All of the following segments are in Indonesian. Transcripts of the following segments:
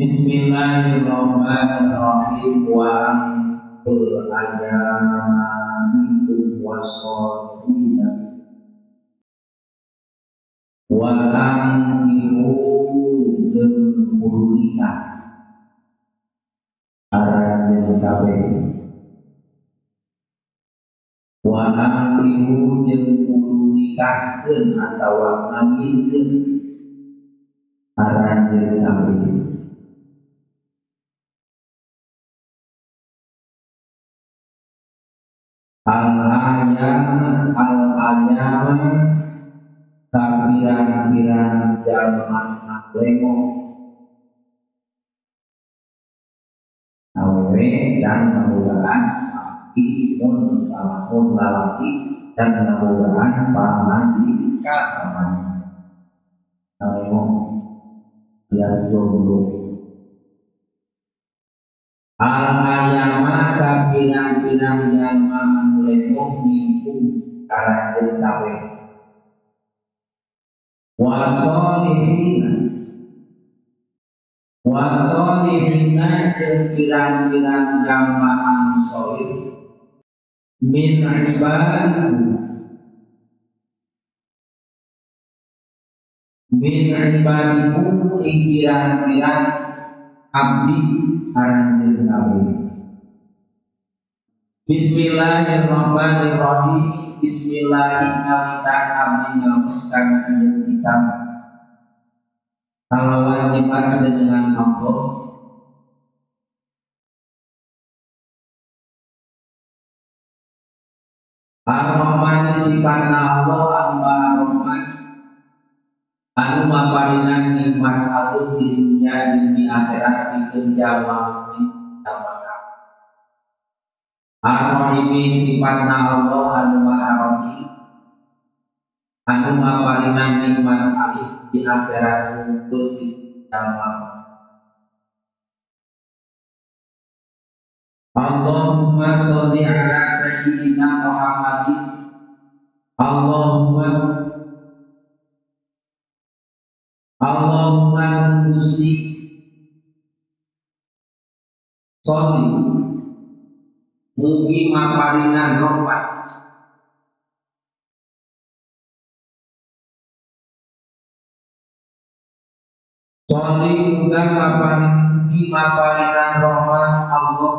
Bismillahirrahmanirrahim. Wa anqul ayamikum wassolihina wa anqiru jeung kudu nikah arahan kabeh. Wa anqiru jeung kudu nikahkeun atawa ngawinkeun arahan kabeh. Al-ayam kabirang-birang jalma lemo awewe dan nabogaan sapi mun salamun lalaki dan nabogaan pamandi kapan lemo bias jomblo. Al-ayama kabirang-birang jalma lemo minkum karanjeun kabeh. Wasolihina jeung pirang-pirang jamaah solih min ibadikum ing pirang-pirang abdi aranjeun kabeh. Bismillahirrahmanirrahim. Bismillahirrahmanirrahim. Abdi ngaoskan kita halawan nyimpang dengan Allah. Ar-Rahman sifatna Allah Ar-Rahman anu maparinan nikmat Allah di dunia dan di akhirat pikeun jalma Ar-Rahim sifatna Allah anu Maha Rahim anu maparinan nikmat Allah di akhirat untuk jalma. Allahumma sholli ala sayyidina Muhammadin. Allahumma Gusti sholli mugi maparinan rahmat sholli muga maparinan rahmat Allah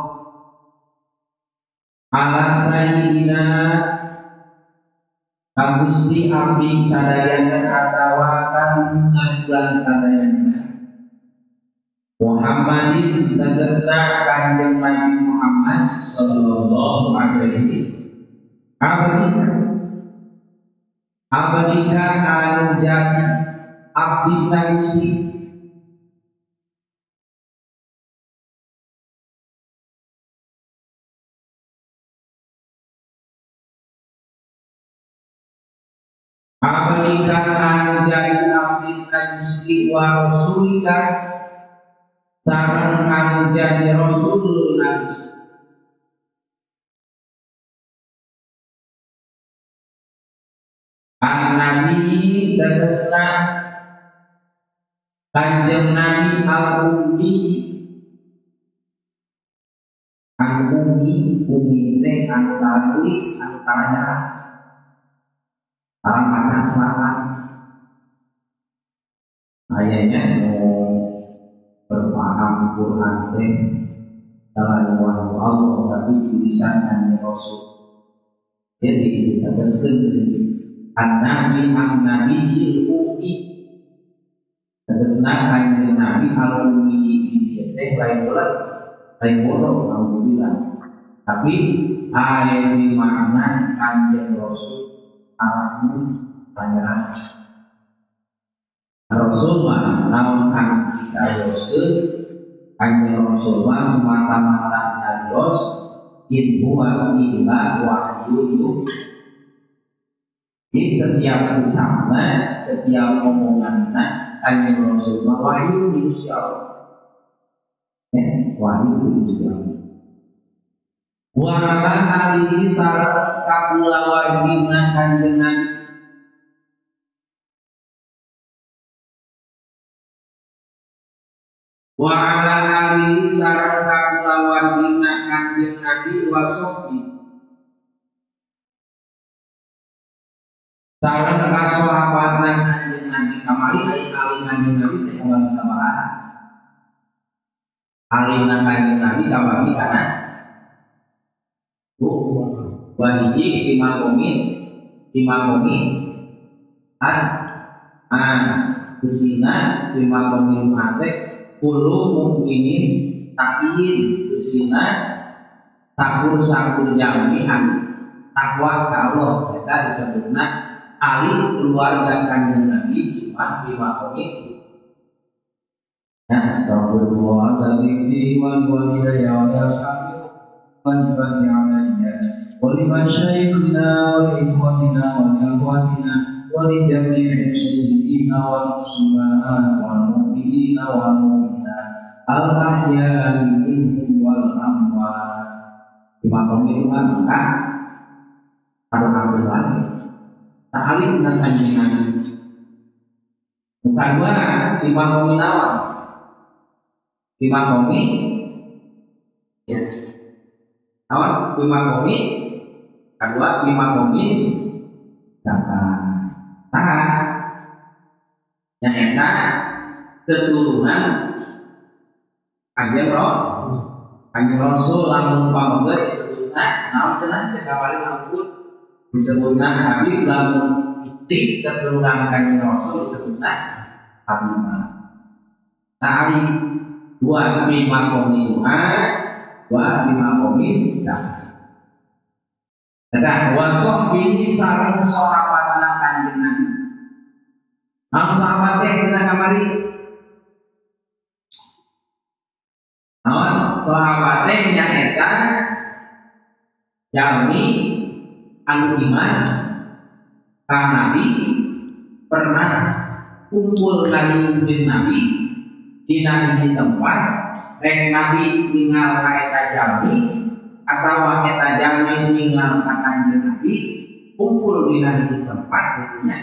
ala sayyidina Gusti abdi sadayana atawa kandungan bulan sadayana Muhammadin tegesna kanjeng Nabi Muhammad sallallahu alaihi abdika anu jadi abdi Gusti abdikan anu jadi abdi Gusti wa rasulika sareng anu jadi rasul Gusti. Nabi tegesna kanjeng Nabi al-ummi teh anu tulis anu tanya orang makan selatan ayahnya berpaham Quran dalam Allah tapi tulisan hanya Rasul. Jadi kita kesini Nabi al-ummi tegesna kanjeng Nabi al-ummi teh lain bola alhamdulillah tapi ayat di makna kanjeng Rasul pangeran Rasul mah naon kang kita yoskeun kanjeng Rasul mah semata-mata nyarios in huwa illa wahyu. Di setiap ucapna, setiap omonganna kanjeng Rasul mah wahyu di Gusti Allah. Wahyu di Gusti Allah. Wa ala alihi sareng kakulawagina kanjeng Nabi wa ala alihi sareng kulawan dina Kanjeng Nabi wa sahbi sareng ka sahabatna Kanjeng Nabi kamari ari Kanjeng Nabi teh kabagi sabaraha alina Kanjeng Nabi kabagi kana wahiji imakomi kesina imakomi mate kulo mukminin takin kesina sakur jami takwa ka Allah kita disebutna ahli keluarga Kanjeng Nabi cuma imakomi astagfirullah dzikri wal walidayya ya syafi'u man tabi'ana waliman syaikhina wa ikhwatina wa ikhwatina walidjami'i muslimina wal muslimat wal mu'minina wal mu'minat al ahya'i minhum wal amwat imakomi maka karena Abdullah ta'alif dan Kanjeng bukan dua imakomi nawal imakomi ya awal imakomi kedua imakomi zakat yang enak keturunan Kanjeng Rasul lamun pamoga disebutna naon cenah cek paling ampun disebutna Habib lamun istri keturunan Kanjeng Rasul disebutna Habibah. Tadi dua bimakomi doa, dua bimakomi zakat. Dan wasok ini sareng sahabatna Kanjeng Nabi. Ang sahabat teh cenah kamari. Naon sahabat teh nyaeta jalmi anu iman ka Nabi pernah kumpul kali jeung Nabi dina di tempat rek Nabi ningal ka eta jalmi atawa eta jalmi ningal ka Kanjeng Nabi kumpul dina di tempat hukumnya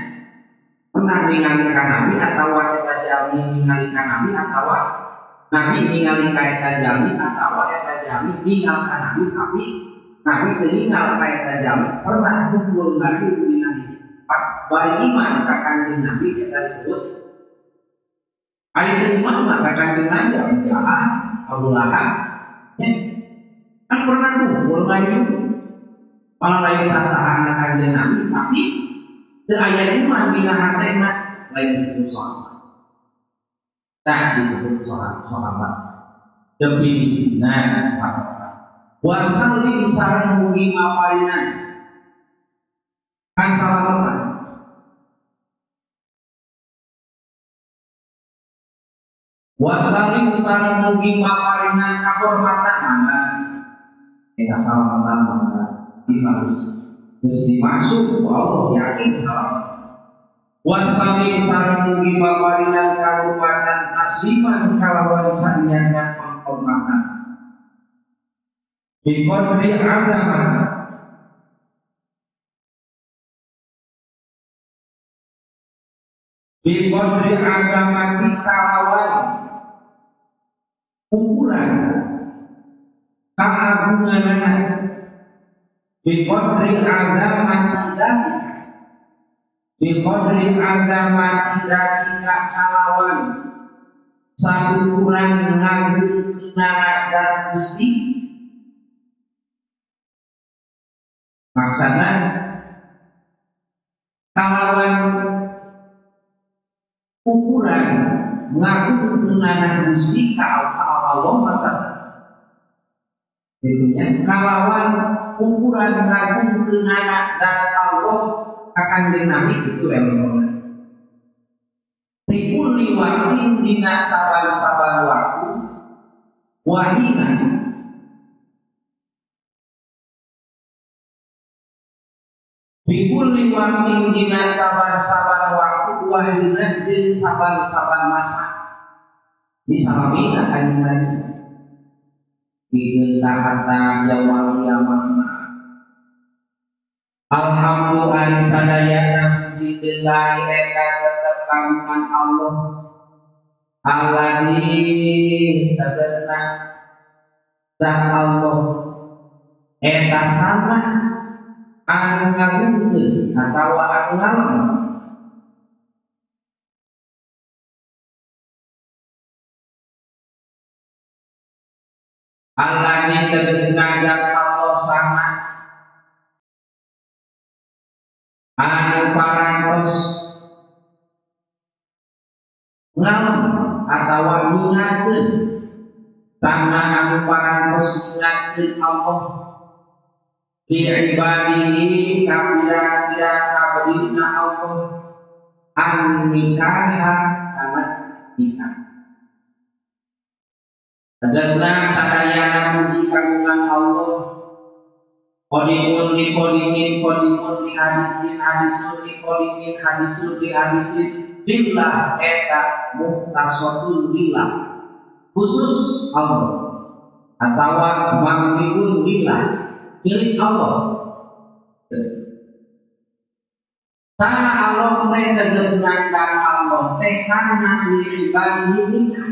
pernah ningali ka Nabi atawa eta jalmi ningali ka Nabi atawa Nabi ningali ka eta jalmi atawa eta jalmi ningal ka Nabi tapi Nabi ningal ka eta jalmi pernah kumpul kali dina di tempat bari iman ka Kanjeng Nabi eta disebut ari iman maka Kanjeng Nabi jalan Abu Lahab ya kan pernah kumpul lagi malah lain sasaran Kanjeng Nabi tapi teu aya iman dina hatena lain disebut sahabat tak disebut sahabat demi disina wasalli sareng mugi maparinan kasalamatan wasalli sareng mugi maparinan kahormatan eta salamatan mangga dimaksud geus dimaksud ku Allah yakin salamatan wasalli sareng mugi maparinan kahormatan tasliman kalawan sanyangan penghormatan biqadri agama biqadri agama kalawan ukuran keagungan biqadri agama biqadri agama tidak kalawan sakuran ngagung dan Gusti maksudna kalawan ukuran ngagung dengan Gusti ka Allah maksudna Tentunya kalawan ukuran ngagung dengan dan Allah akan Nabi itu yang Rikuli waktin dina saban-saban waktu wahina Rikuli waktin dina saban-saban waktu wahina dan saban-saban masa di salamina kanjeng Nabi di kata yaumul qiyamah alhamdulillah sadayana puji deulai eta tetep kagungan Allah alladzi tegasna dan Allah eta sama anu ngagungkeun atawa anu ngalem alladzi tegasna dan Allah sama anu parantos ngalem atawa nyunatkeun sama anu parantos nyunatkeun Allah li ibadihi kapira-pira kabudina Allah an nikaha kana nikah tegasna sadayana muji kagungan Allah qodimun li qodimin qodimun li hadisin hadisun li qodimin hadisun li hadisin billah eta muhtasatun billah khusus Allah atawa mamliun billah milik Allah. Sana Allah teh tegasna dan Allah teh sana li ibadihi nikah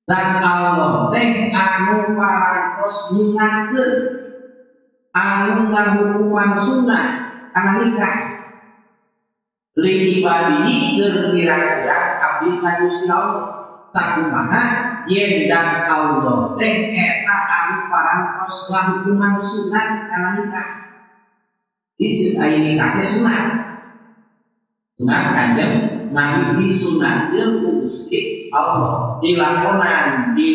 dan Allah teh anu parantos nyunatkeun anu ngahukuman sunnah kana nikah li ibadihi keur kira-kira abdi ka Gusti Allah sakumaha yen dan Allah teh eta anu parantos ngahukuman sunnah kana nikah isim aya nikah teh sunnah kanjeng Nabi disunatkeun ku Gusti Allah dilakonan di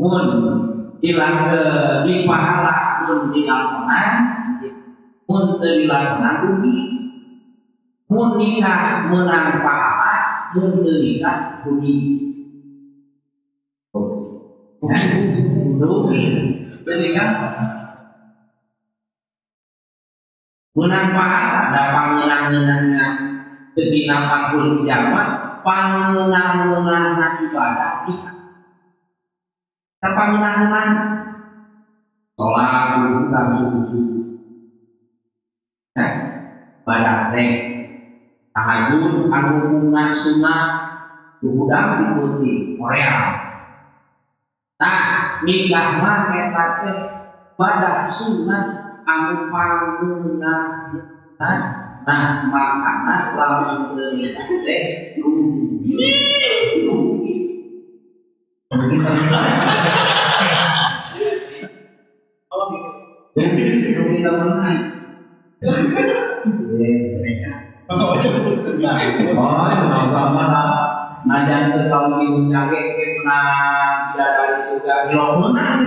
mun di pahala mun dilakonan mun teu dilakonan rugi mun nikah meunang pahala mun teu nikah rugi rugi jadi kan meunang pahala da pangeunang-eunangna teu dina 40 jalma pangeunang-eunangna ibadah nikah pangeunang sholat bukan subuh-subuh badak teh tahajud anu hubungan sunnah budang diikuti Korea nikah mah eta teh badak sunnah anu pangeunang makana lamun teu nikah teh rugi kita menang. Oh, semoga mana najan terkau diunya ke pernah tidak dari surga belum menang.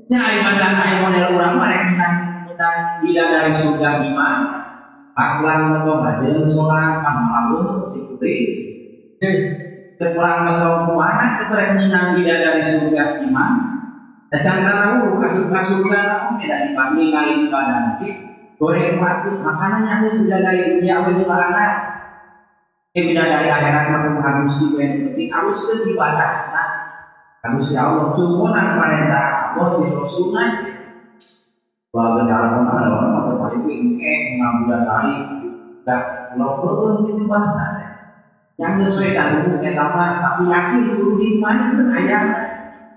Ya ibadah naik model orang mereka menang tidak dari surga gimana? Akuan atau belajar sholat malam si putri. Kepulang atau kemana kepada menang tidak dari surga iman dan cangkang kasih surga tidak dipanggil kali ibadah nanti goreng waktu makanannya aku sudah dari dunia itu anak tidak dari akhirat aku harus penting harus ke ibadah harus ya Allah cuma perintah Allah di sunnah bahwa dalam orang atau paling tinggi mengambil dari dan kalau itu bahasa yang sesuai dengan kita tapi yakin dulu di mana pun ayam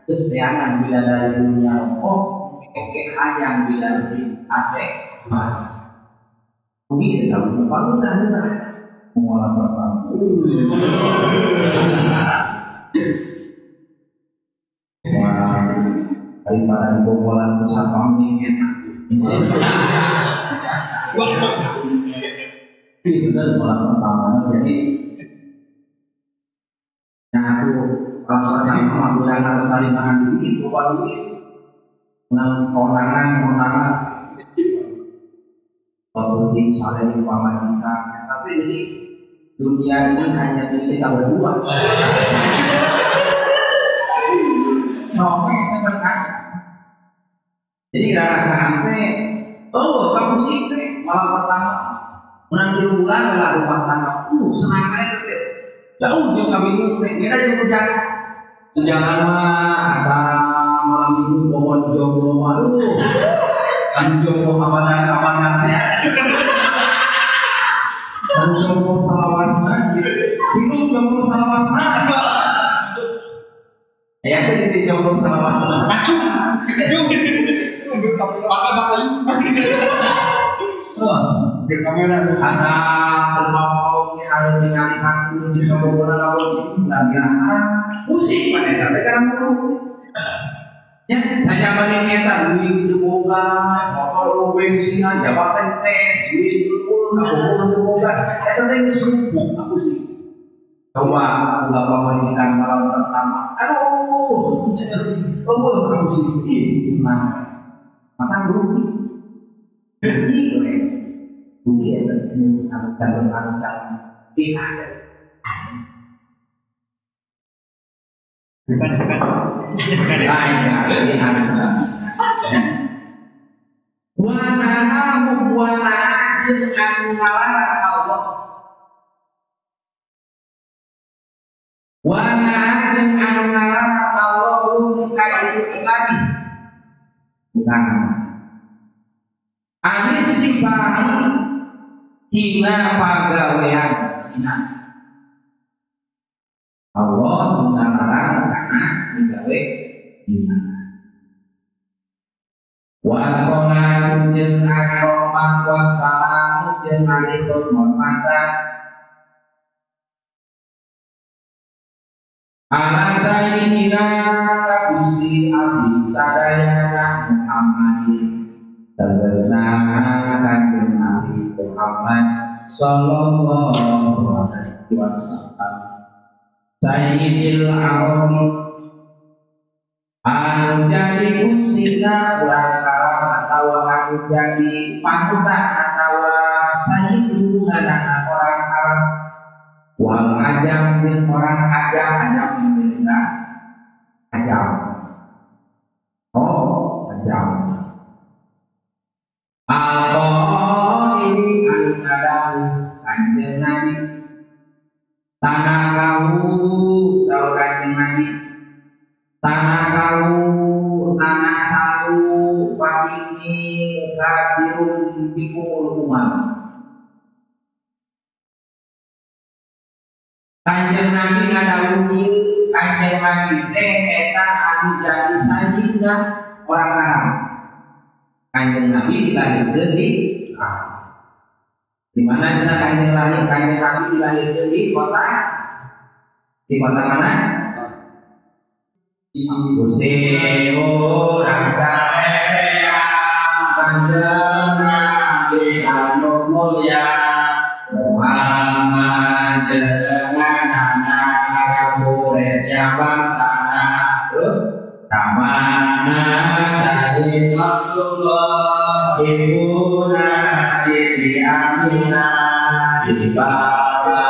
keseangan bila dari dunia oke ayam bila dari aset mungkin kita bangun dan mengolah pertama daripada dibobolan pusat paming ini benar mengolah pertama jadi aku rasa sama aku yang harus saling makan duit, lupa duit, konangan, waktu saling umpama kita, tapi jadi dunia ini hanya milik kita berdua. Sampai kita berkata, jadi gak rasa sampai, oh kamu sih malam pertama menang 3 bulan adalah rumah tangga, senang aja tuh. Jauh yang kami ngutip, kita yang berjalan jangan asal malam minggu bawa jomblo kan jomblo kapan-kapan jomblo salawasna, bingung jomblo salawasna. Saya jadi jomblo salawasna. Acung. Pakai. Asal mau kalau dicari aku di jomblo salawasna, musik pada tapi kan mulu. Ya, saya balik kita duit dibuka, motor bensin aja, bahkan tes, duit dulu, aku buka, saya tadi subuh aku sih. Coba bawa ikan malam pertama, aduh, aku sih senang, maka rugi, rugi ya, ini calon pihak. Bukan. Wanahamu jeung anu ngalarang Allah. Wanaha jeung anu ngalarang Allah ka itu lagi. Bukan. Anis sifahi hina pagawean sinan. Allah mengarang karena digawe gimana. Wasona jeung aromat wasana jeung alifun hormata. Ala sayyidina Gusti Abdi sadayana Muhammadin. Tegasna kanjeng Nabi Muhammad sallallahu alaihi wasallam. Sayyidil Arabi anu jadi gustina urang kalam atawa anu jadi panutan atawa sayyidu ngaranna orang Arab wal ajam jeung orang ajam ini ajam ajam ini anu ngadawu kanjeng Nabi tanah kawu saurang Nabi tanah kawu tanah sawu pakini kasirun dikul umam kanjeng Nabi ngadawuhi kanjeng Nabi teh eta anu jadi sayyidna orang Arab kanjeng Nabi dilahirkeun di mana cenah kanjeng Nabi dilahirkeun di kota mana? Museo Raksaya kanjeng Nabi anu mulya Muhammad jenengan anak Quraisy bangsana terus kamana sayyid Abdullah ibuna Siti Aminah dibawa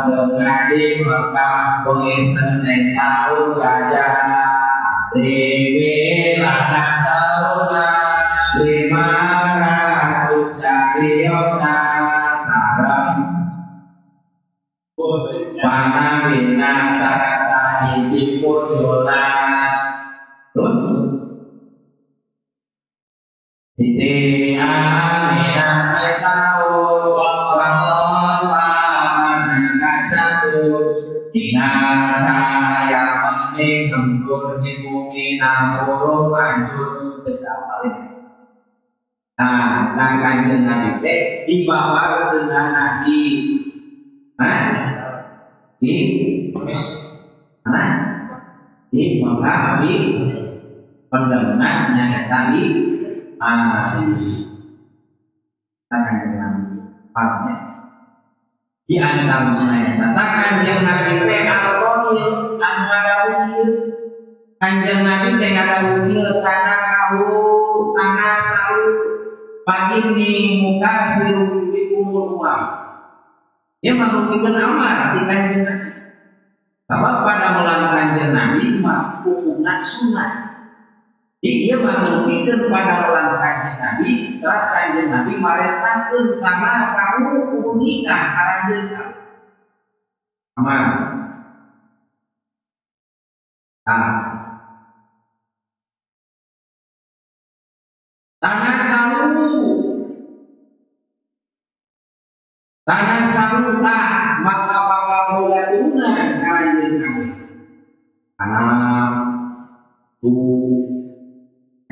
dengan di Mekah pengisenen tahun gajah Riwilanan tahun 500 cariosa sarang panabina sarasa hiji purjona terus Siti Aminah Esau Allah selamat ngacatur ingat saya mening tempur di bumi namurung hancur besar. Nah, kanjeng Nabi teh dibawa dengan Nabi di mana? Di Mekah di pendengarnya tadi kanjeng Nabi pahamnya di antara sungai kanjeng Nabi teh al-Rohil anu ngadawuhil kanjeng Nabi teh ngadawuhil tanah kawu tanah sawu pagini muka siru di umur uang dia masukkan amar di kanjeng Nabi sebab pada mulang kanjeng Nabi mah hukumna sunat jadi dia masukkan pada mulang kanjeng Nabi terus kanjeng Nabi marentakeun tanah kawu kudu nikah karanjeun amar tanah sawu Tanah saruta maka bakal boga turunan kanjeng Nabi. Anak tu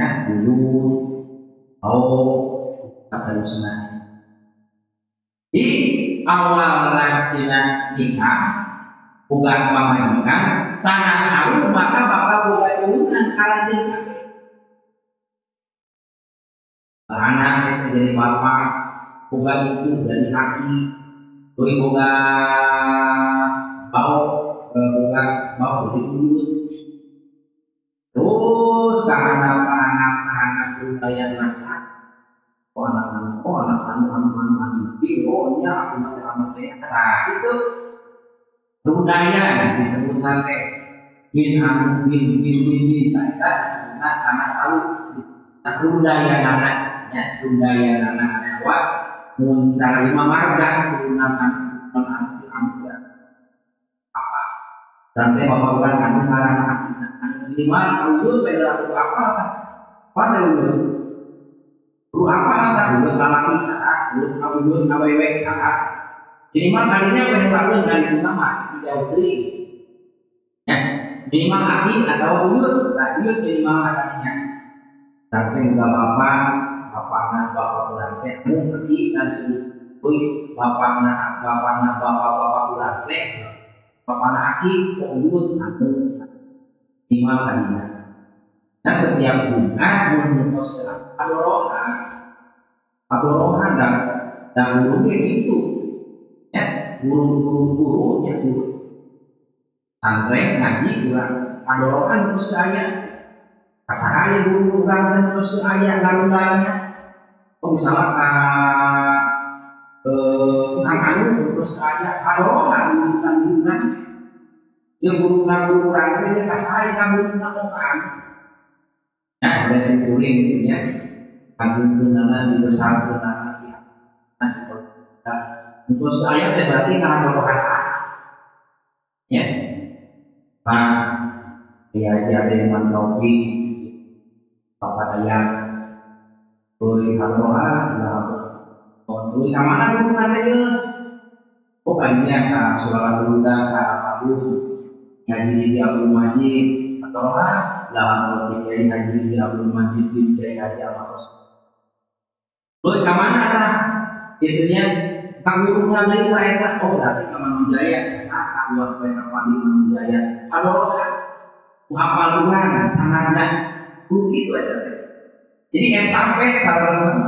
ya dulu seterusnya. Di awal lakinya nikah bukan pamajikan tanah saru maka bakal boga turunan kanjeng Nabi. Anak itu jadi bapak boga itu dari hati, boga boga dari mulut. Terus anak-anak budaya rasa, anak-anak videonya anak-anak itu budaya disebut nanti bin kita disebut tanah salut budaya anaknya budaya anak lewat mencari marga menggunakan apa dan bapak bukan kami anak lima tahun beda apa pada dulu apa dulu laki saat dulu aww saat minimal kalinya pengen dari utama jauh dari ya minimal laki atau uyut minimal kalinya tapi enggak bapak ulang teh mau pergi dan sih bapak ulang teh bapak aki uyut aku minimal kalinya. Nah setiap bunga menulis adoroha dan gurunya itu ya gurunya guru santren ngaji kurang adoroha itu saya kasahaya guru kurang terus saya lalu-lalunya misalnya anu terus saya adoroha bukan dia guru kurang saja kasahaya kamu kan. Nah, dari si kuring itu ya, agung-agungan di besar agungan ya. Untuk saya berarti karena doa ya. Nah, dia jadi dengan taufik bapak ayah, boleh doa, boleh kemana hubungan dia? Pokoknya surah al-Huda, Abu, ngaji di Abdul Majid, atau lah Kiai Haji Abdul Majid bin Kiai Haji Al-Mas. Lalu kemana lah? Itunya kami mengambil mereka berarti Imam Jaya saat buat mereka Imam Jaya. Kalau hafal Quran sangatnya begitu aja. Jadi sampai salah satu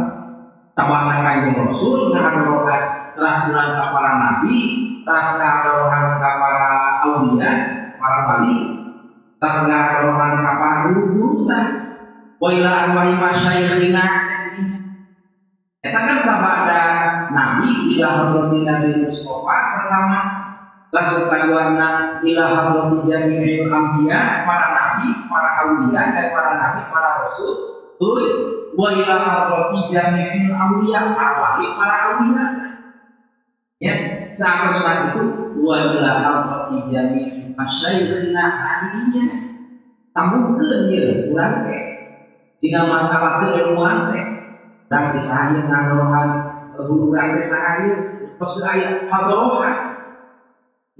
sabana kanjeng Rasul dengan doa terasulan para nabi, terasulan para aulia, para wali. Tasga rohan kapal guru lah, wailah wai masyaikhina. Kita kan sabada Nabi ilah hadrati Nabi Mustafa pertama, langsung kaduana ilah hadrati jami'il anbiya para nabi, para auliya dan para nabi, para rasul. Terus wailah hadrati jami'il auliya para auliya. Ya, saat itu wailah hadrati jami'il masyaikhina tadinya sambungkeun dia urang teh dina masalah keilmuan teh dan disahaya nganohan urang teh sahaya tos aya hadrohan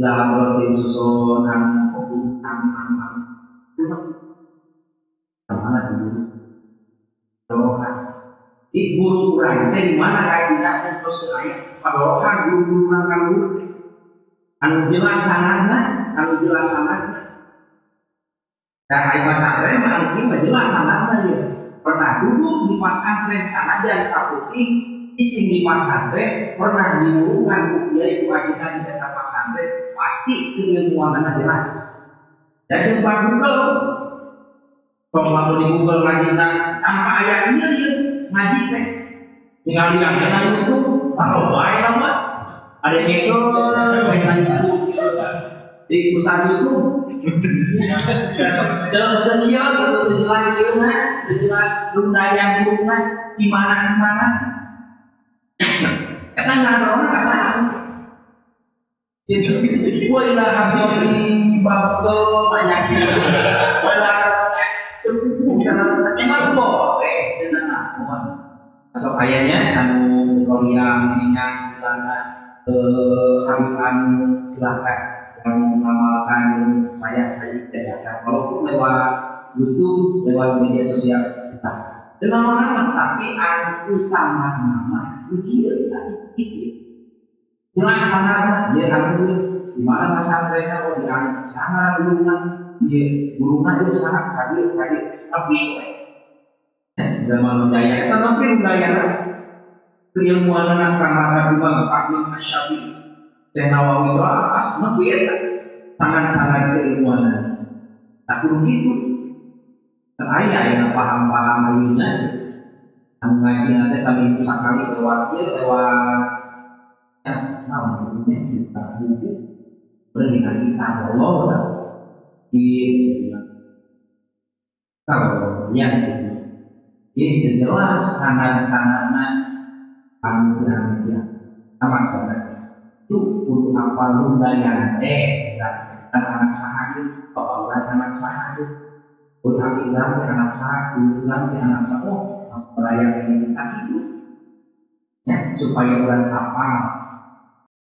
la hadrotin susun mana dulu hadrohan di guru urang teh di mana kayak dina tos aya hadrohan guru urang kang guru anu jelas sanadna dan ayat pesantren mungkin jelas sanadnya dia pernah duduk di pesantren sanajan saputi icing di pesantren pernah diurungkan kiai kewajiban di dekat pesantren pasti keilmuannya jelas dan tempat Google kalau di Google ngaji tanpa ayatnya ya ngaji teh tinggal lihat dalam YouTube kalau baik nama ada yang itu di pusat itu dalam dia itu jelas jelas budaya burungnya di mana karena nggak ada orang kasar itu wailah habibri babdo banyak wailah sepupu sana emang boleh dengan aku asal ayahnya anu Korea minyak istilahnya harian silakan yang mengamalkan saya tidak ada. Walaupun lewat YouTube, lewat media sosial silakan. Dan nama-nama tapi utama nama begitu tadi. Jelas dia ambil di mana pesantrennya kalau diambil sana gulungan dia gulungan itu sangat hadir tapi zaman budaya tapi budaya keilmuan dan kamar dua Imam Syafi'i Nawawi itu atas ya sangat keilmuan tapi begitu ayah yang paham ayunya ngaji nanti sambil sekali lewat namanya kita buku berikan kita Allah di kalau yang ini jelas sangat-sangatnya anugerah yang amat sangat itu untuk apa budaya dan anak sahadu bapak anak sahadu untuk anak sahadu anak sahadu masalah yang kita hidup ya supaya orang apa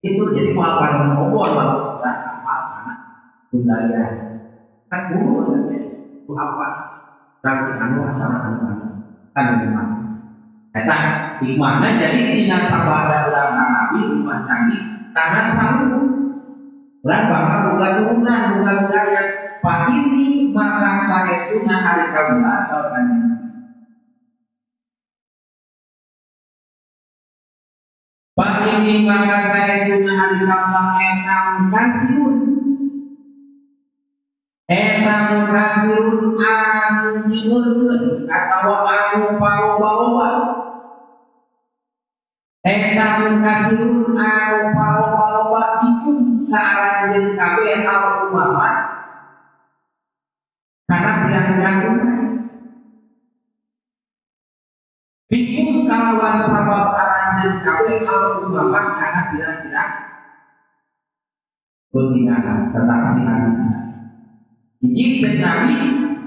itu jadi malah obor kalau kita apa budaya kan dulu itu apa tapi anu asal kan gimana kata di mana jadi tina sabada ulama nabi rumah kami karena sanggup dan bakal bukan turunan bukan budaya pak ini maka saya sunnah hari kabula asalkan Pak ini maka saya sunnah hari kabula enam kasihun anu nyuwurkeun atawa anu paoba-oba kasihun anu paoba-oba dikum karanjeun kabeh al-umama karena bilang-bilang dikum kalawan sabab karanjeun kabeh al-umama karena bilang-bilang begina tentang si hadisnya Ijib Nabi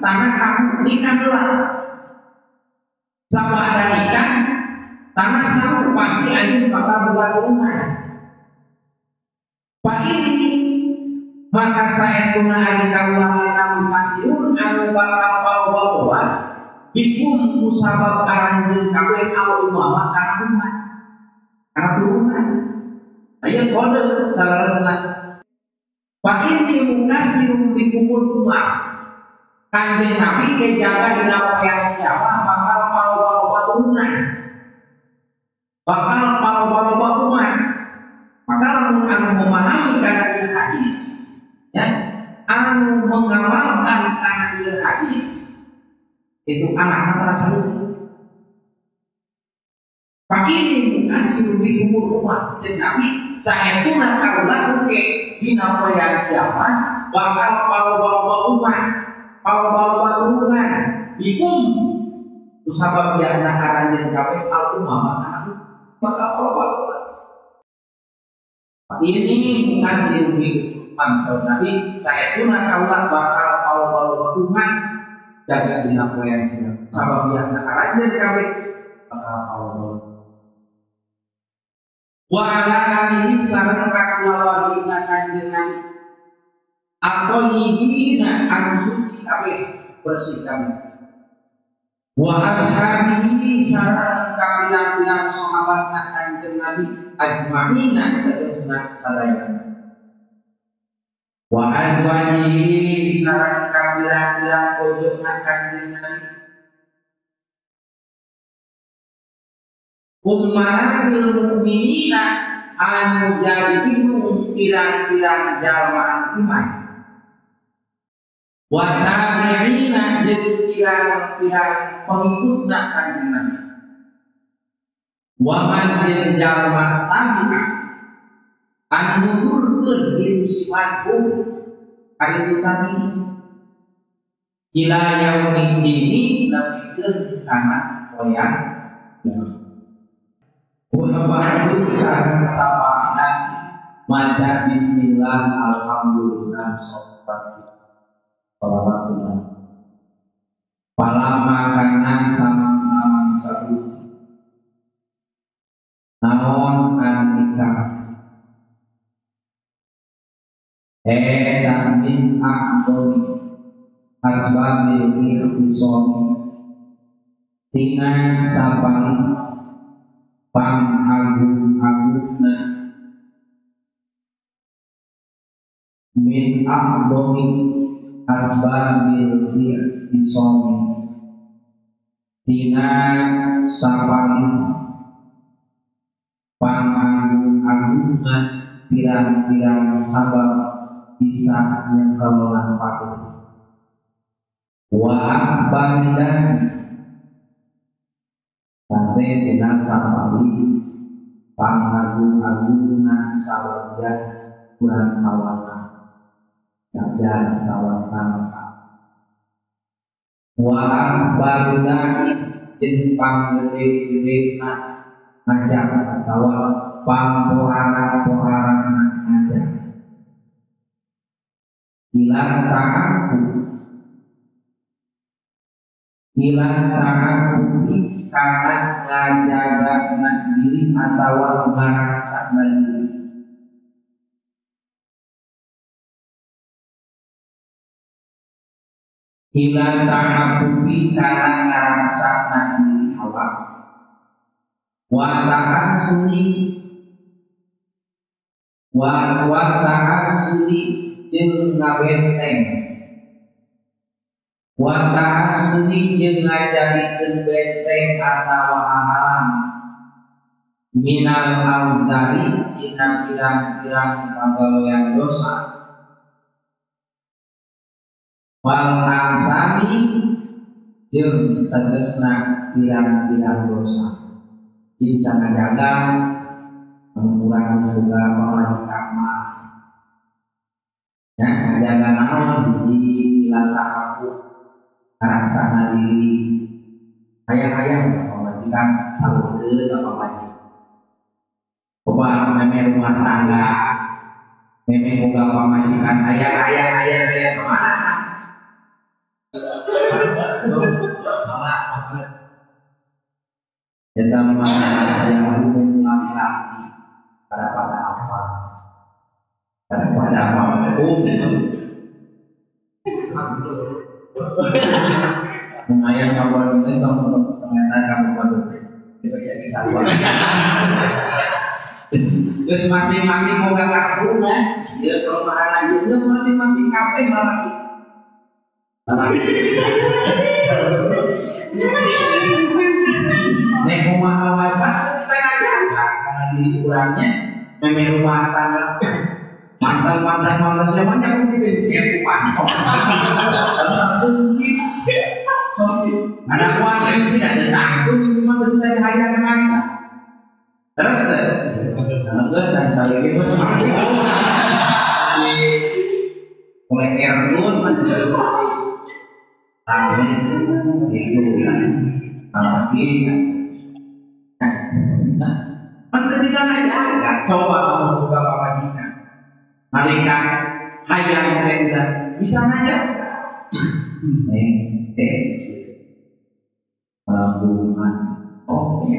tanah kamu nikahlah sama ada nikah tanah selalu pasti anjing bakal buat rumah Pak ini maka saya sunnah hari kaulah namun kasihun anu bakal bawa dikum musabab aranjeun kabeh al umama karena rumah aya kode salah senang Pak ini mengasihi dikumul rumah kanjeng Nabi kejaga di yang kiamat bakal bawa turunan maka anu memahami karena dia hadis ya anu mengamalkan karena dia hadis itu anak terasa Pak ini mengasihi dikumul rumah kanjeng Nabi saya sunat kaulah ke dina yang kiamat bakal bawa turunan bikum usabab yang nakaranjeun kabeh al-umama bakal bawa ini ngasih di mansur Nabi saya sunat kaulah bakal bawa turunan jaga dina yang kiamat sabab yang nakaranjeun kabeh bakal bawa wa ala alihi sareng kakuwawina kanjeng Nabi atau yibina anu suci kabeh bersih kabeh wa ashabihi sareng kapilang-pilang sahabatna kanjeng Nabi ajma'ina tegasna sadaya wa azwajihi sareng kapilang-pilang bojona kanjeng Nabi ummahatul mukminina anu jadi bingung pirang-pirang jalma iman wa tabi'ina jeung pirang-pirang pengikutna kanjeng Nabi wa man jeung jalma tabi'ah anu nurutkeun ilmu sifatku ari tadi ila yaumil dini nepikeun kana poyan Wabahadu sarana sapana maca bismillah alhamdulillah sholawat sunnah palama kanan samang-samang satu naon kan nikah dan min a'dhami asbabil ihtisami tina sapali pang-agung-agungna min a'dhami asbabil ihtisami tina sapali pang-agung-agungna pirang-pirang sabab bisa nyengkelolan patut wa balidan sampai dengan sapali pang-agung-agungna sabagian kurang kawanan dan kawanan wa balidan jeung panggede-gedena ngajak atawa pang-pohara-pohara ngajak ilang ta'aku karena ngajaga diri atau merasa diri ilang ta'aku karena ngerasa diri awak wa ta'asuni jeung ngabenteng wa ta'asuni jeung ngajadikeun benteng atawa halang minal auzari dina pirang-pirang pagawean dosa wal azami jeung tegesna pirang-pirang dosa bisa ngajaga mengurangi segala pamajikan ya ngajaga naon di ilang ta'aku ngarasana diri hayang-hayang pamajikan salureun ka pamajikan coba meme rumah tangga meme boga pamajikan hayang kemana kita manusia umum laki-laki pada apa lumayan kabar ini sama pengenal kamu pada kita bisa terus masing-masing mau gak kartunya dia perumahan aja terus masing-masing kafe malah nek rumah awal kan saya agak karena di ukurannya memang rumah tangga mantan semuanya pun tidak bisa kupantau. Ada keluarga yang tidak ada tanggung cuma bisa dihayang mereka. Terus dan saya itu semakin mulai erlun tahun itu lagi. Anda di sana ya, coba kamu suka pamajikan. Malaikat hayang mereka di sana ya. Tes pelabuhan. Oke.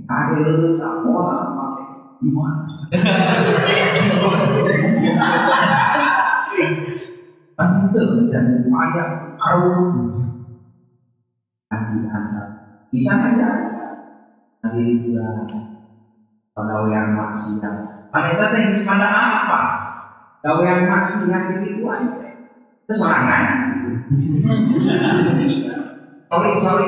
Ada semua gimana? Anda bisa banyak arung. Di sana ya, hari bulan pegawaian maksiat. Mereka teh pada apa? Pegawaian maksiat itu aja. Keserangan. Sorry.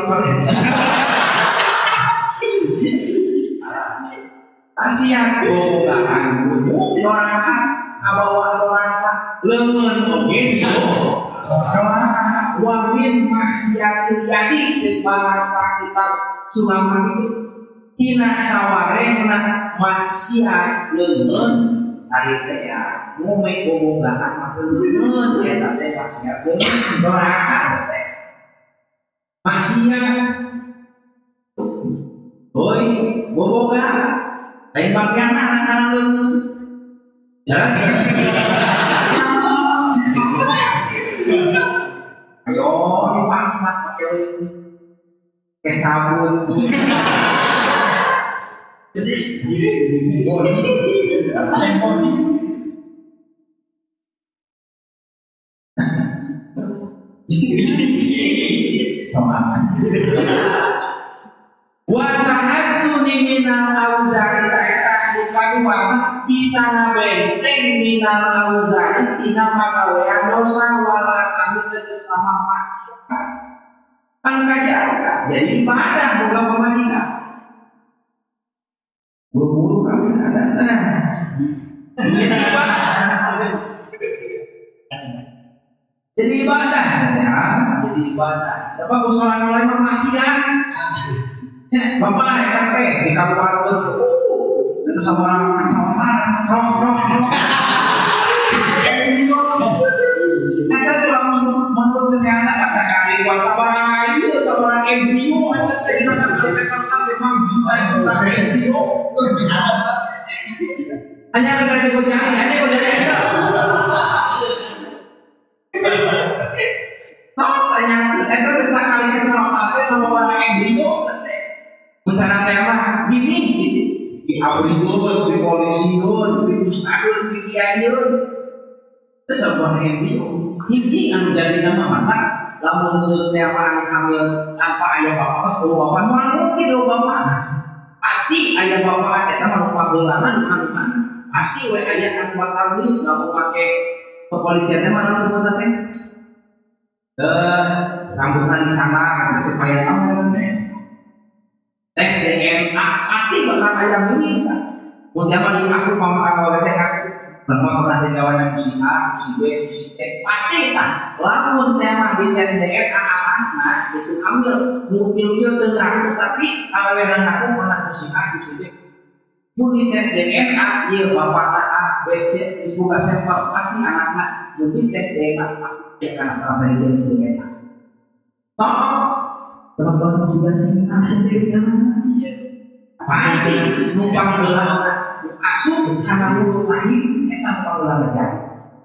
Kasihan bogaan doraka, abawa leungeun oge wamin maksiat jadi bahasa kitab Sulaman itu tina sawarengna maksiat leungeun ari teh ya ngomong bobogaan mah leungeun eta teh maksiat leungeun doraka teh maksiat boy bobogan lain bagian anak leungeun jelas ayo dipaksa pakai sabun Wa tahassuni minal auzari eta bukan warna bisa ngabenteng minal auzari tina pagawean dosa wala sami tegas sama maksiat. Kan kajaga jadi ibadah bukan pemandingan. Buru-buru kami ada jadi ibadah. Jadi ibadah ya, jadi ibadah. Sebab usaha mulai maksiat. Bapak naik kakek di kabupaten itu sama orang sama menurut kesehatan kata kami buat sama itu sama orang embrio kita sampai memang juta embrio terus hanya ada kerja hanya kerja sama tanya itu bisa kalian sama orang embrio bencana tema ini di auditun, di polisidun, di ustadun, di kiaiun itu sebuah embrio ini yang menjadi nama mata lamun setiap hamil tanpa ayah bapak bapak mana mungkin bapak pasti ayah bapak kita mau panggilan bukan pasti ayah kan buat hamil nggak mau pakai kepolisiannya mana sebenarnya rambutan di sana supaya kamu tes DNA pasti bakal ayam ini kan. Kemudian aku pemakai aku pernah di kawanan musik A, musik B, musik C pasti kan. Lamun tema di tes DNA anak itu ambil mungkin dia dengar tapi awenan aku pernah musik A, musik B. Mau di tes DNA dia bapak A, B, C dibuka sampel pasti anak-anak mungkin tes DNA pasti dia akan salah satu DNA. Teman-teman masing-masing sendiri pasti numpang belah asup karena mulut lahir kita numpang belah terjadi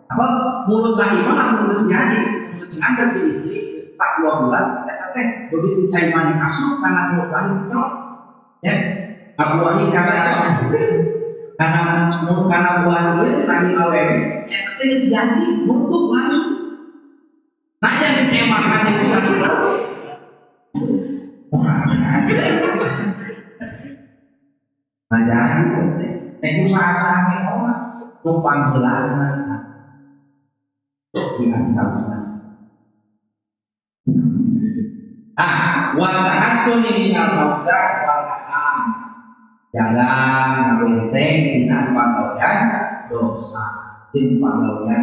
apa mulut lahir mah mulut jadi mulut sengaja di istri setelah 2 bulan kita begitu caiman asup karena mulut lahir terus ya aku lahir karena buah dia lahir awal kita jadi mulut langsung nah yang ditembakkan yang bisa jadi usaha-usaha orang numpang belahan yang tidak bisa wa ta'assuni minal auzar wal asam jangan ngabenteng dina panggawean dosa jeung panggawean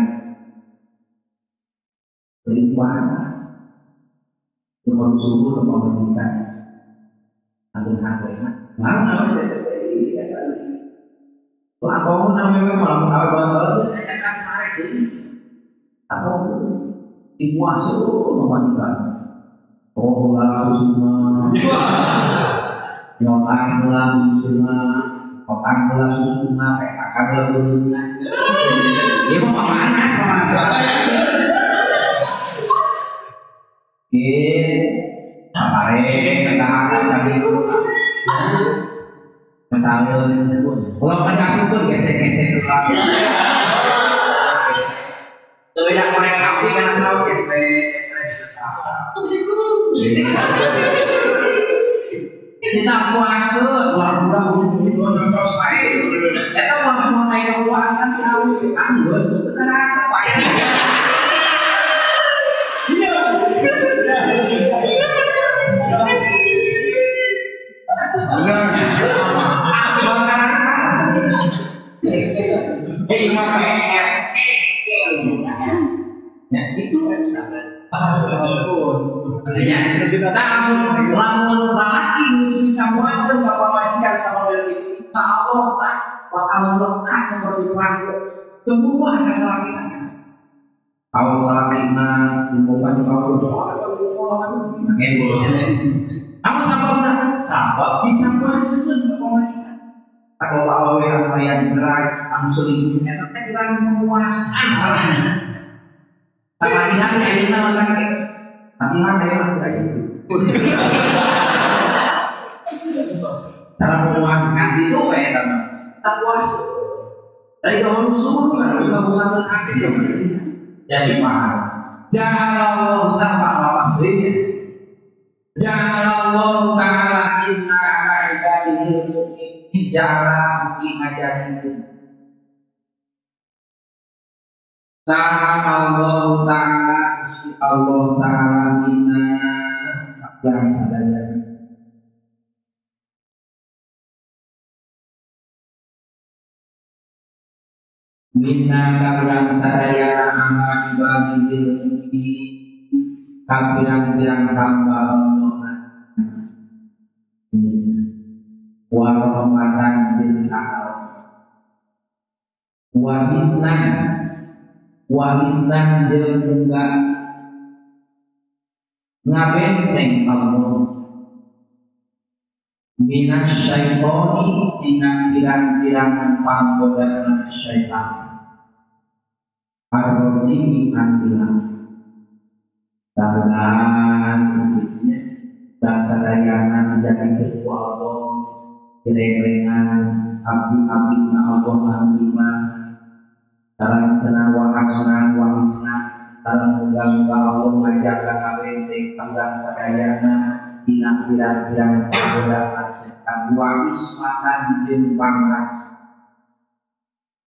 beribadah dengan subuh dan pemerintahan ada Kalau namanya malam awal saya kan sare sih, atau dikuasai membandingkan. Oh, susuna, nyotang susuna, otang susuna, kakak susuna. Dia mau mana sama saya? Apare kita atas itu. Ketahuan kalau kan kasih pun gesek-gesek lagi. Tidak mereka api karena selalu gesek. Kita puasa, bulan-bulan terus baik. Kita mau main puasa tahu, anggus, kita rasa baik. Ya itu lamun laki bisa puasa nggak apa-apa sama itu insya Allah tak bakal lekat seperti itu semua ada salah kita kalau salah kita bukan kalau kamu sahabat bisa puasa nggak apa-apa kalau awal yang kalian cerai, kamu selingkuh, ternyata kita memuaskan salahnya. Tak latihan yang kita lakukan, latihan yang kita itu. cara memuaskan itu kayak apa? Tak puas. Tapi kalau suruh kan kita bukan hati jadi paham. Jangan Allah sama apa aslinya. Jangan Allah Taala inna ala ibadihi mu'minin jangan mengajari itu. Sama Allah Taala si Allah Taala inna yang sadaya. Minna kabrang sadaya amma ibadil mu'minin kabiran-biran hamba Allah wa rahmatan bil alamin wa islam jeung munggah ngabenteng Allah minas syaitoni tina pirang-pirang panggoda syaitan ar-rajim antilah dan sadayana menjadi ketua Allah jelengan abdi-abdi Allah alima salam senang wa hasna wa hisna salam muga-muga Allah menjaga kabeh kang sadayana dina pirang-pirang pagoda setan wa ismatan jeung pangras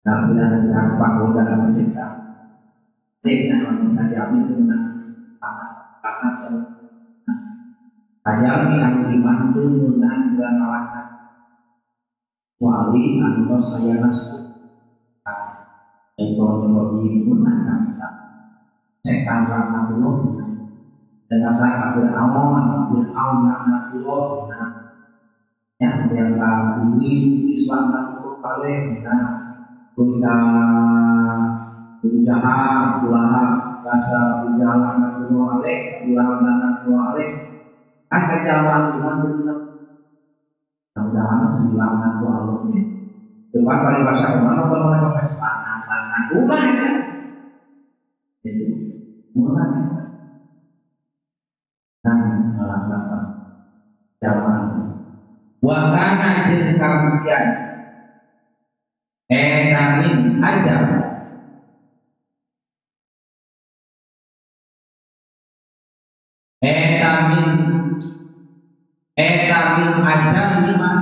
dan pirang-pirang pagoda setan tekna menjadi guna Ajami anu dimantu menang beranawakan wali anu saya nasku ekonomi menang setan rahmatullah dan rasa beramal rahmatullah yang ini suatu paling kita berusaha rasa berjalan rahmatullah ada jalan dengan benar. Mudah-mudahan sembilan aku Allah ini. Coba kalau bahasa kemana kalau mereka kasih panah ulah ya. Itu mulai. Nah, salah jalan. Wakana jeung kamudian. Namin aja. Tamin aja lima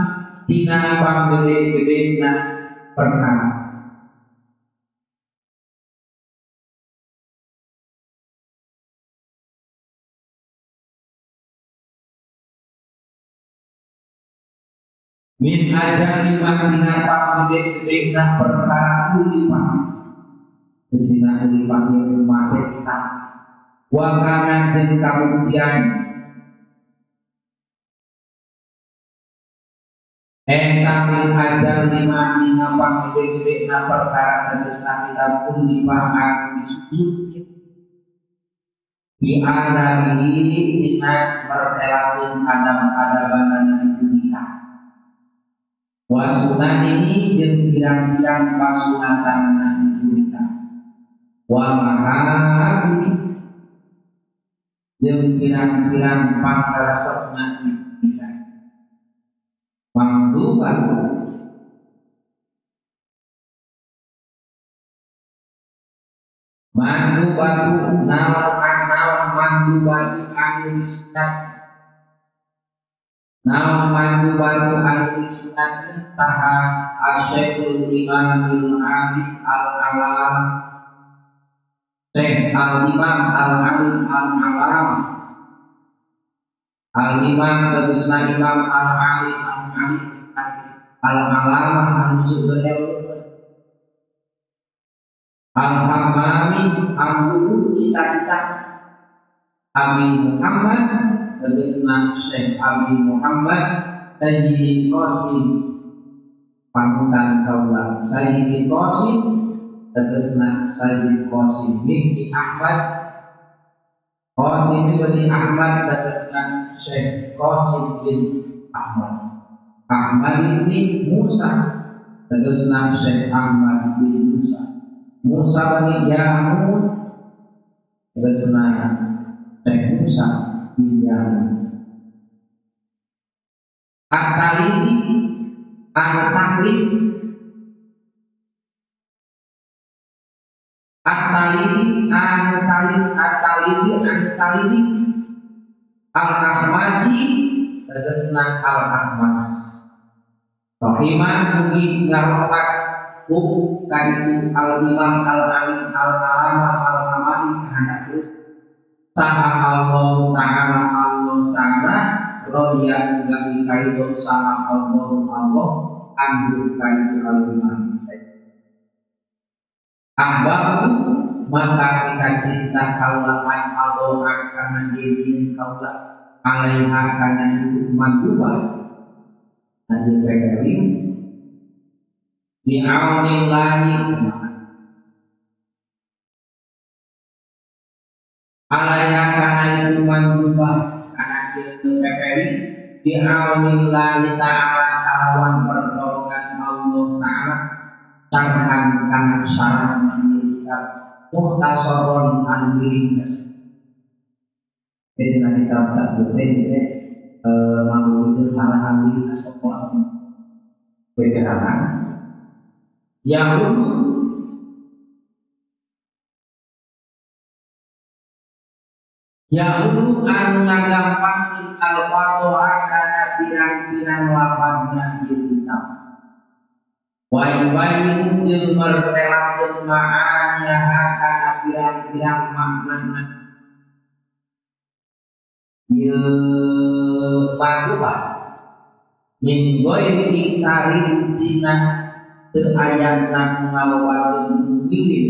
tina panggede-gede na perkara. Min aja lima tina panggede-gede na perkara ulipah. Kesina ulipah yang mati kita. Wakana jeung kamudian tamin ajar lima tina panggede-gede na perkara tegesna kita pun lipahan disusut di adami tina mertelakeun adab-adaban itu kita wasunan ini jeung pirang-pirang pasunatan itu kita wa mahali jeung pirang-pirang pangresepna itu kita mandu batu naon mandu batu anu disunat saha asyaikhul imamil alim al-alam Syekh al-imam al-alim al-alam al-imam tegasna imam al-alim al-alam anu subhanallah al-hamami anu cita-cita Abi Muhammad tegasna Syekh Abi Muhammad Sayyidi Qasim panutan kaula Sayyidi Qasim tegasna Sayyidi Qasim bin Ahmad Qasim bin Ahmad tegasna Syekh Qasim bin Ahmad bin Musa tegasna Syekh Ahmad bin Musa bin Ya'mur tegasna Syekh Musa bin Ya'mur At-talidi at-taklid at-talidi at-talidi al-akhmasi tegesna al-akhmas rahimah mugi ngarokat kaditu al-imam al-alim al-alama al-amali kahana saha Allah Ta'ala roya gami kaido saha Allah anhu kaido al-imam ahbabu maka kita cinta kaulaan Allah karena diri kaulah alaiha karena itu manduba dan dipegari bi'aunillahi alaiha karena itu manduba karena dipegari bi'aunillahi ta'ala kawan pertolongan Allah Ta'ala syarhan karena syarhan menjadikan muhtasaron anbilingas. Jadi nanti kalau satu itu mampu itu salah anbilingas pokok beberan. Yahulu anu ngagampangkeun al-fadha kana pirang-pirang lapangna ieu kitab. Wayu-wayu jeung mertelakeun ma'anya kana pirang-pirang maknana. Ieu paduka min ghairi iksarin dina teu ayatna ngalawakeun mukmin.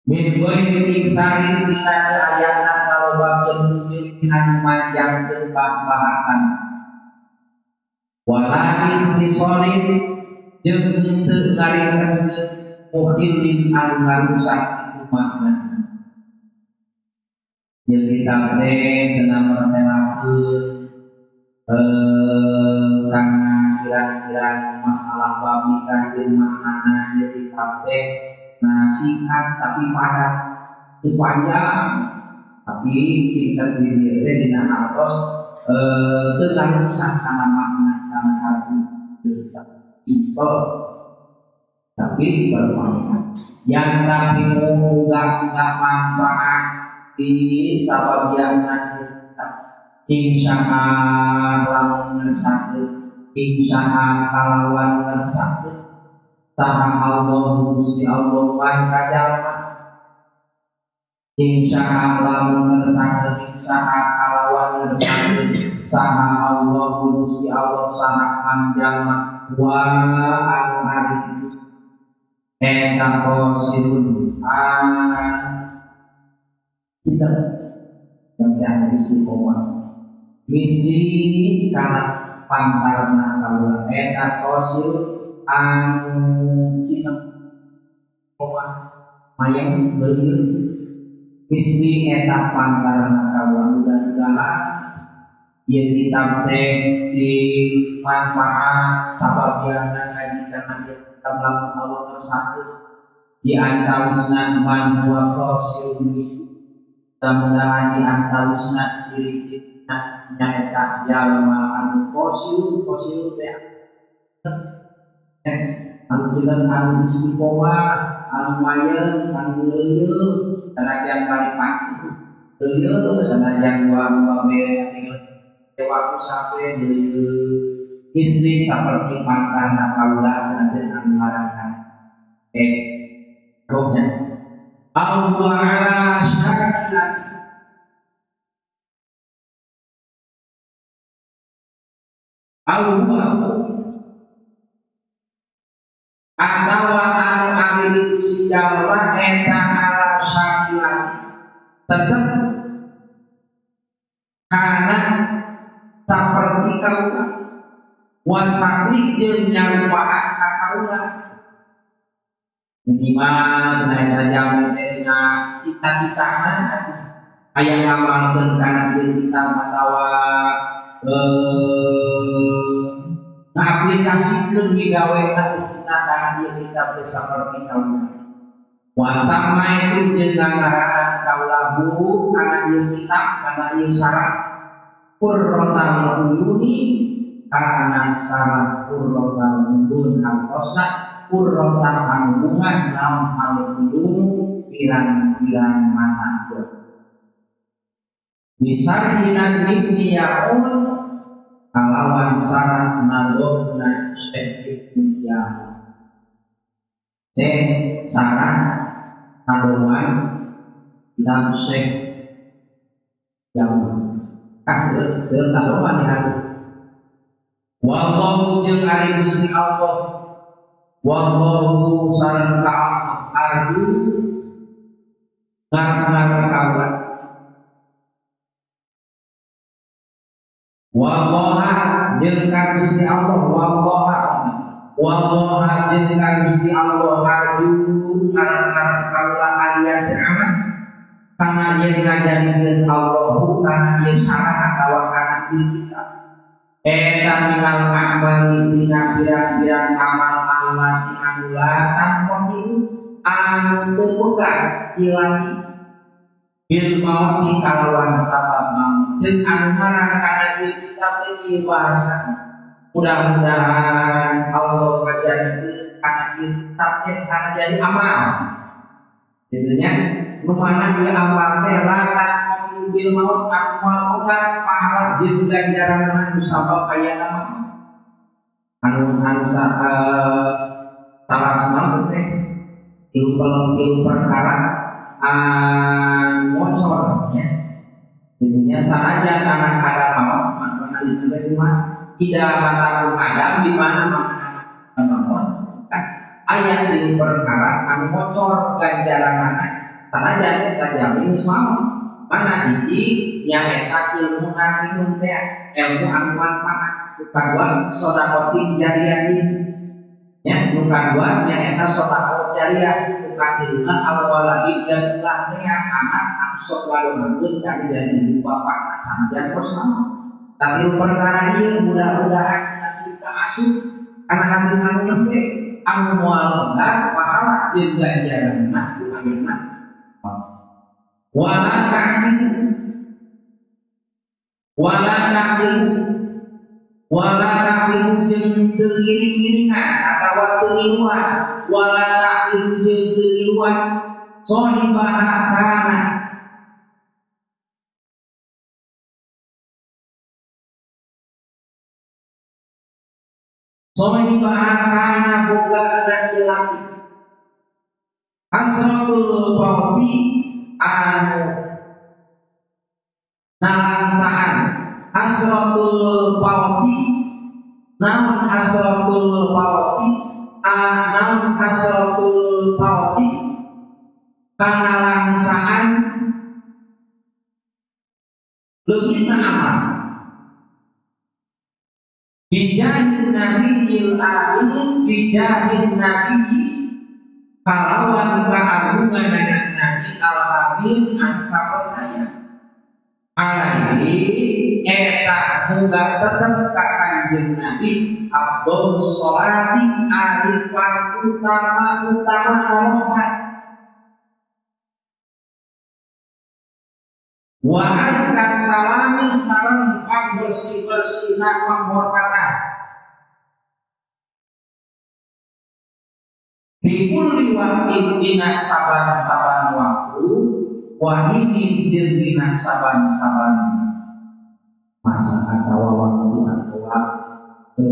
Min ghairi iksarin dina teu ayatna ngalawakeun mukmin anu manjangkeun bahasan. Wala ikhtisarin jeung teu ngaringkeskeun mukhilin anu ngarusak itu makna. Yang kita cenah mertelakeun karena kira-kira masalah babikan jeung maknana yang kita singkat tapi padat, itu panjang tapi singkat di dina artos teu ngarusak kana makna kana arti simpel tapi bermanfaat. Yang tapi enggak manfaat di sabagianna insya'a lamun ngersake insya'a kalawan ngersake saha Allah Gusti Allah wan kajalma insya'a lamun ngersake insya'a kalawan ngersake saha Allah Gusti Allah saha panjalma wa anu ari eta qosirun kita yang istiqomah misi kana pantarna kaula eta qosirun anu cina istiqomah mayang beureun misi eta pantarna kaula mudah-mudahan ieu kitab teh si manfaat sabagianna ngaji kana kitab lamun Allah tersatu di antarusna man huwa qasirun mudah-mudahan di antarusna ciri-cirina nyaeta jalma anu qasirun teh anu cenah anu istiqomah anu mayang anu leuyeung sanajan paripati leuyeung sanajan dua waktu sase istri seperti mantan kaula sanajan anu ngarangan rohnya Allah ala syakilan Allah atawa anu amil si jalma eta ala syakilan tetep karena seperti kaula wasakli jeung nyarupaan ka kaula minimal sanajan jamu dina cita-citana aya ngamalkeun kana ieu kitab atawa ngaplikasikeun migawena istina kana ieu kitab kitab seperti kaula. Wasama itu jenengan kaulahu karena ieu kitab karena ieu syarat qurratul uyuni karena syarat qurratul uyun hartosna qurratul hubungan dalam hal uyun pirang-pirang mata. Bisa dinamik yaun kalawan syarat nadorna syekh ya. Syarat nadoan dalam syekh yang kasih nadoan ya. Wallahu jeung ari Gusti Allah. Wallahu sareng ka arju ngar kawan. Wallaha jeung ka Gusti Allah wallaha jeung ka Gusti Allah arju karena kaula ayat aman kana yen ngajadikeun Allah kana ieu syarat atawa kana kita eta minal amali dina pirang-pirang amal Allah anu latan qadiru anu teu boga ilang bil mauti kalawan sabab maut jeung anu ngaran kana kita teh bahasa. Mudah-mudahan Allah ngajadikeun kana kitab teh kana jadi amal. Jadinya rumana ieu amal teh latan bil maut amal oga pahala jeung ganjaran anu sabab aya nama. Anu salah senang teh ilmu perkara ngocor ya. Jadinya saja karena ada maut maka istilah rumah tidak mataku ada di mana ayat ilmu perkara anu ngocor ganjaran saja kita jamin selamat mana hiji yang eta ilmu anu teh ilmu anu manfaat bukan buat sedekah jariah ya bukan buat yang eta sedekah jariah bukan ilmu awalagi dan lahnya anak anu sok waduh dari bapak sanjan terus tapi perkara ieu mudah-mudahan kasih ka asuh anak habis anu nembe anu moal enggak pahala jeung ganjaranna ku ayeuna wala ta'lim jeung teu giring-giringan atawa teu liruan wala ta'lim jeung teu liruan sohibana kana boga anak laki asratul fawti anu nalangsaan asratul fawti namun asratul fawti kanalangsaan leungitna amal bijahin nabiyil amin bijahin nabiyyi kalawan keagungan nabi al-amin anu kapercaya alaihi eta muga tetep ka kanjeng nabi abdul sholati arifan utama rohat wa askas salami sareng bersih-bersihna penghormatan Bikul liwakil dina saban-saban waktu wahini dina saban-saban masa atau waktu atau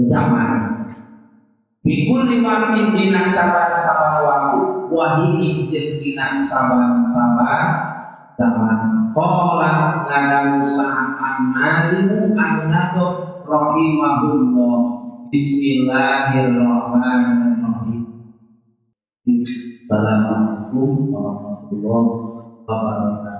zaman Bikul liwakil dina saban-saban waktu wahini dina saban-saban zaman Kola ngada usaha an-nalimu an-nado rahimahullah Bismillahirrahmanirrahim Assalamualaikum warahmatullahi wabarakatuh.